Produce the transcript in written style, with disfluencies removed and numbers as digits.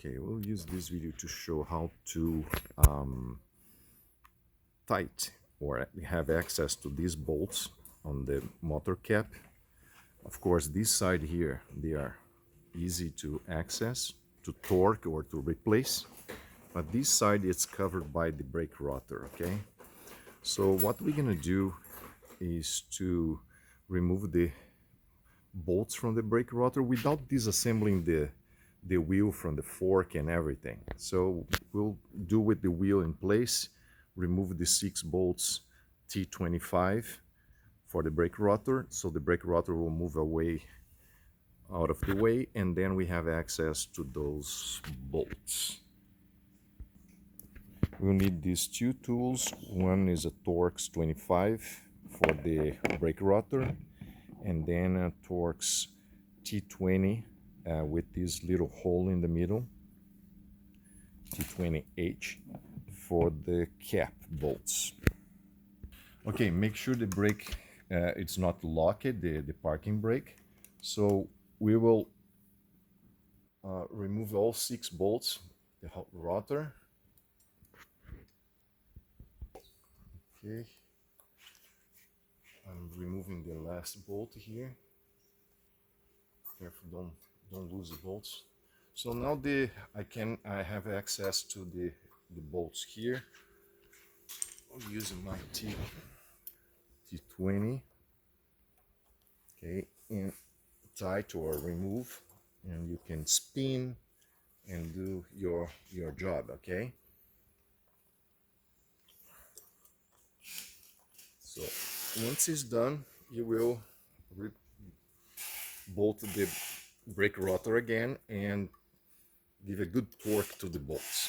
Okay, we'll use this video to show how to tight or have access to these bolts on the motor cap. Of course, this side here, they are easy to access, to torque or to replace, but this side it's covered by the brake rotor. Okay, so what we're gonna do is to remove the bolts from the brake rotor without disassembling the wheel from the fork and everything. So we'll do with the wheel in place, remove the 6 bolts T25 for the brake rotor, so the brake rotor will move away out of the way, and then we have access to those bolts. We'll need these 2 tools. One is a Torx 25 for the brake rotor, and then a Torx T20 with this little hole in the middle, T20H, for the cap bolts. Okay, make sure the brake it's not locked, the parking brake. So we will remove all 6 bolts, the rotor. Okay, I'm removing the last bolt here. Careful, don't lose the bolts. So now I have access to the bolts here. I'm using my T20. Okay, and tight or remove, and you can spin and do your job. Okay, so once it's done, you will bolt the brake rotor again and give a good torque to the bolts.